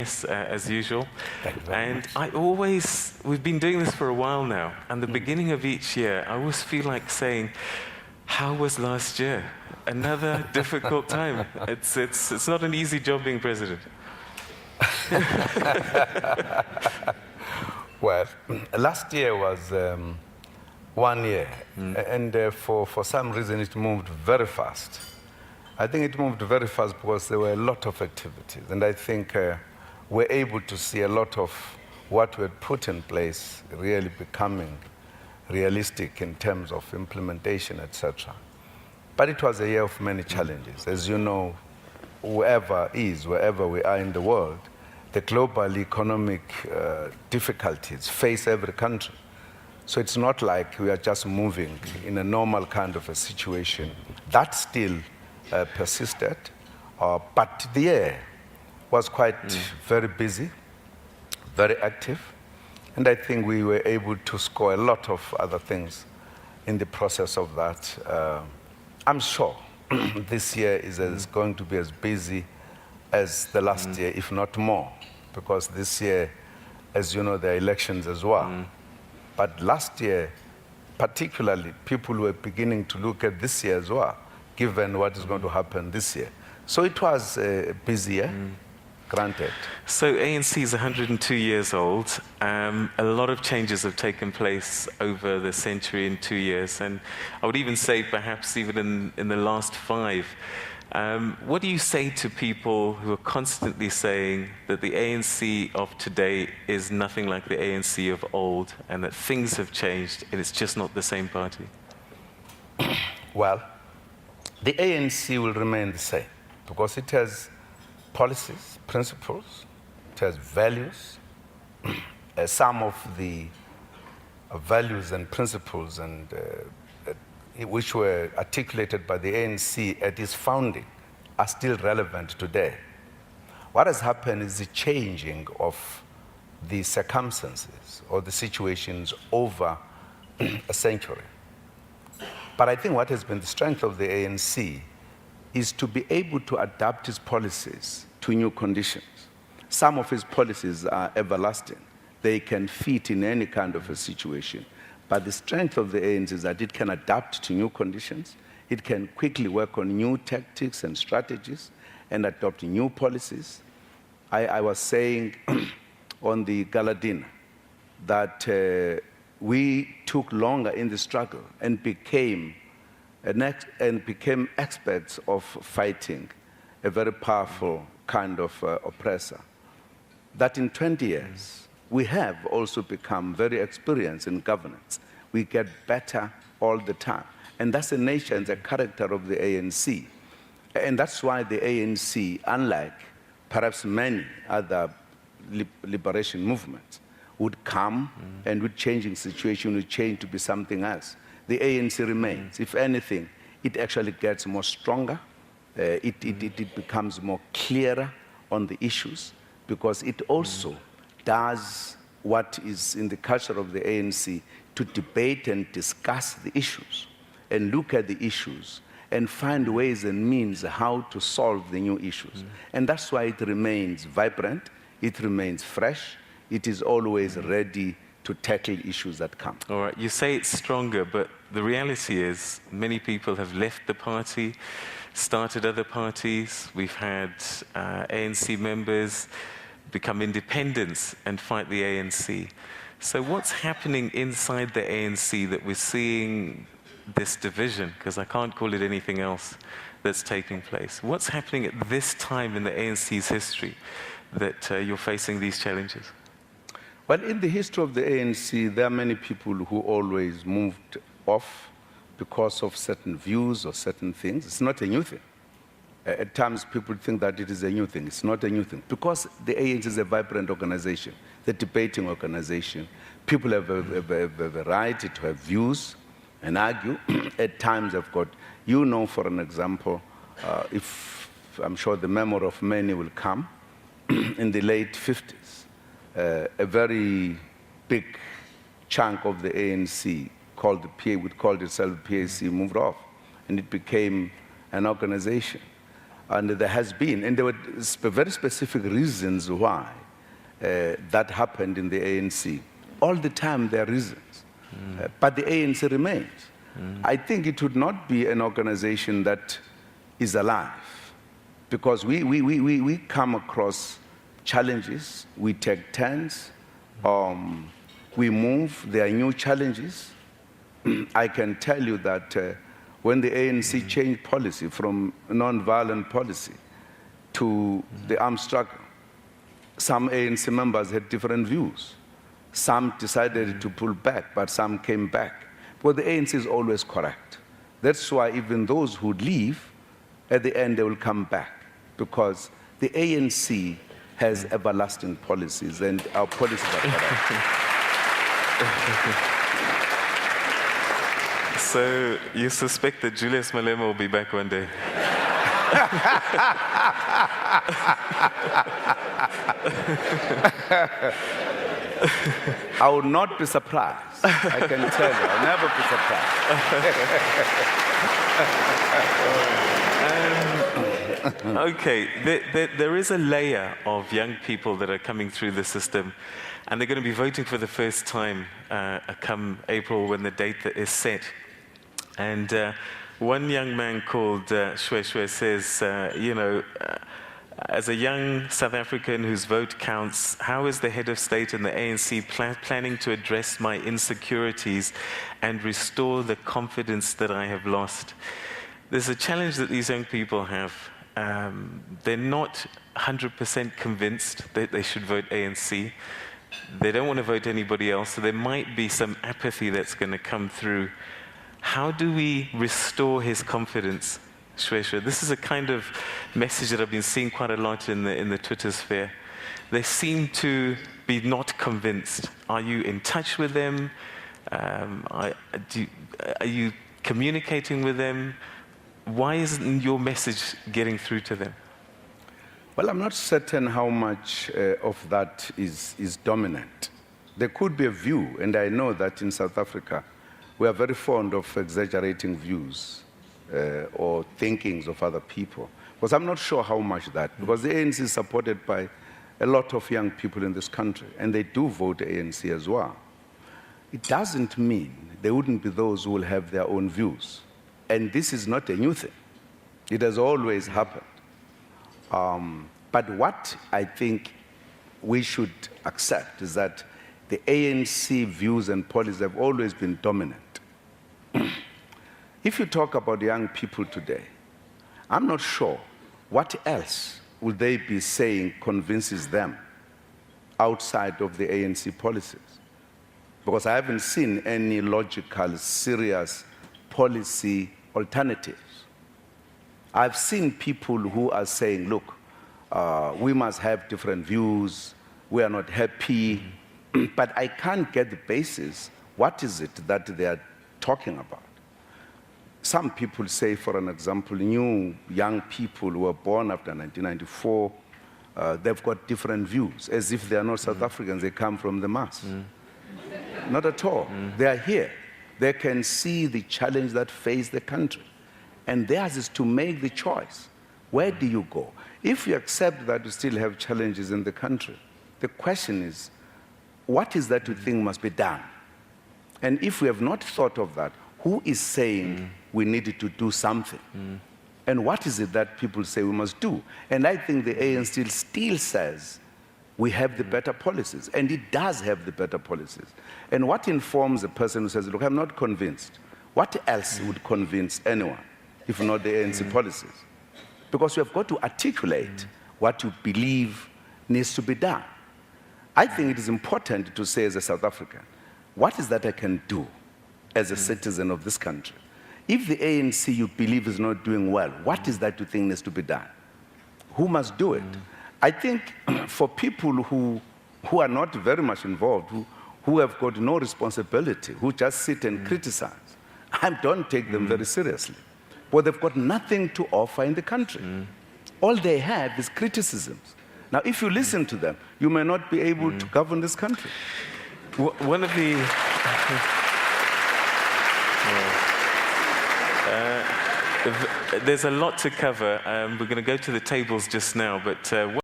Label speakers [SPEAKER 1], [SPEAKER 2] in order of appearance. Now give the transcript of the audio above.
[SPEAKER 1] Yes, as usual.
[SPEAKER 2] Thank you very
[SPEAKER 1] And we've been doing this for a while now, and the beginning of each year, I always feel like saying, how was last year? Another difficult time. It's not an easy job being president.
[SPEAKER 2] Well, last year was 1 year, and for some reason it moved very fast. I think it moved very fast because there were a lot of activities, and I think we're able to see a lot of what we had put in place really becoming realistic in terms of implementation, etc. But it was a year of many challenges. As you know, wherever we are in the world, the global economic difficulties face every country. So it's not like we are just moving in a normal kind of a situation. That still persisted, but the year was quite very busy, very active, and I think we were able to score a lot of other things in the process of that. I'm sure this year is going to be as busy as the last year, if not more, because this year, as you know, there are elections as well. But last year, particularly, people were beginning to look at this year as well, given what is going to happen this year. So it was a busy year, granted.
[SPEAKER 1] So ANC is 102 years old. A lot of changes have taken place over the century in 2 years, and I would even say perhaps even in the last 5. What do you say to people who are constantly saying that the ANC of today is nothing like the ANC of old, and that things have changed and it's just not the same party?
[SPEAKER 2] Well, the ANC will remain the same because it has policies, principles, it has values. Some of the values and principles which were articulated by the ANC at its founding are still relevant today. What has happened is the changing of the circumstances or the situations over a century. But I think what has been the strength of the ANC is to be able to adapt its policies to new conditions. Some of its policies are everlasting. They can fit in any kind of a situation. But the strength of the ANC is that it can adapt to new conditions. It can quickly work on new tactics and strategies and adopt new policies. I was saying on the gala dinner that we took longer in the struggle and became experts of fighting a very powerful kind of oppressor. That in 20 years, we have also become very experienced in governance. We get better all the time. And that's the nature and the character of the ANC. And that's why the ANC, unlike perhaps many other liberation movements, would come and with changing situation would change to be something else. The ANC remains. If anything, it actually gets more stronger. It becomes more clearer on the issues because it also does what is in the culture of the ANC to debate and discuss the issues and look at the issues and find ways and means how to solve the new issues. And that's why it remains vibrant, it remains fresh, it is always ready to tackle issues that come.
[SPEAKER 1] All right, you say it's stronger, but the reality is many people have left the party, started other parties. We've had ANC members become independents and fight the ANC. So what's happening inside the ANC that we're seeing this division, because I can't call it anything else, that's taking place? What's happening at this time in the ANC's history that you're facing these challenges?
[SPEAKER 2] Well, in the history of the ANC, there are many people who always moved off because of certain views or certain things. It's not a new thing. At times, people think that it is a new thing. It's not a new thing. Because the ANC is a vibrant organization, the debating organization. People have a right to have views and argue. At times, they've got, for an example, if I'm sure the memory of many will come, in the late 50s, a very big chunk of the ANC called the PA, would call itself PAC, moved off, and it became an organization. And there has been, and there were very specific reasons why that happened in the ANC. All the time there are reasons, but the ANC remains. I think it would not be an organization that is alive, because we come across challenges, we take turns, we move, there are new challenges. I can tell you that when the ANC changed policy from non-violent policy to the armed struggle, some ANC members had different views. Some decided to pull back, but some came back. But the ANC is always correct. That's why even those who leave, at the end they will come back, because the ANC has everlasting policies, and our policies are correct.
[SPEAKER 1] So you suspect that Julius Malema will be back one day?
[SPEAKER 2] I would not be surprised. I can tell you, I'll never be surprised.
[SPEAKER 1] Okay, there is a layer of young people that are coming through the system, and they're going to be voting for the first time come April, when the date that is set. And one young man called Shwe says, as a young South African whose vote counts, how is the head of state and the ANC planning to address my insecurities and restore the confidence that I have lost? There's a challenge that these young people have. They're not 100% convinced that they should vote ANC. They don't want to vote anybody else, so there might be some apathy that's going to come through. How do we restore his confidence, Shwe? This is a kind of message that I've been seeing quite a lot in the Twitter sphere. They seem to be not convinced. Are you in touch with them? Are you communicating with them? Why isn't your message getting through to them?
[SPEAKER 2] Well, I'm not certain how much of that is dominant. There could be a view, and I know that in South Africa, we are very fond of exaggerating views or thinkings of other people. Because I'm not sure how much that, because the ANC is supported by a lot of young people in this country, and they do vote ANC as well. It doesn't mean there wouldn't be those who will have their own views. And this is not a new thing. It has always happened. But what I think we should accept is that the ANC views and policies have always been dominant. If you talk about young people today, I'm not sure what else would they be saying convinces them outside of the ANC policies. Because I haven't seen any logical, serious policy alternatives. I've seen people who are saying, look, we must have different views, we are not happy, but I can't get the basis. What is it that they are talking about? Some people say, for an example, new young people who were born after 1994, they've got different views, as if they are not South Africans, they come from the mass. Not at all. They are here. They can see the challenge that face the country. And theirs is to make the choice. Where do you go? If you accept that you still have challenges in the country, the question is, what is that you think must be done? And if we have not thought of that, who is saying we needed to do something? And what is it that people say we must do? And I think the ANC still says we have the better policies, and it does have the better policies. And what informs a person who says, look, I'm not convinced? What else would convince anyone, if not the ANC policies? Because you have got to articulate what you believe needs to be done. I think it is important to say as a South African, what is that I can do as a citizen of this country? If the ANC you believe is not doing well, what is that you think needs to be done? Who must do it? I think for people who are not very much involved, who have got no responsibility, who just sit and criticize, I don't take them very seriously. But they've got nothing to offer in the country. All they have is criticisms. Now, if you listen to them, you may not be able to govern this country.
[SPEAKER 1] One of the... There's a lot to cover. We're going to go to the tables just now, but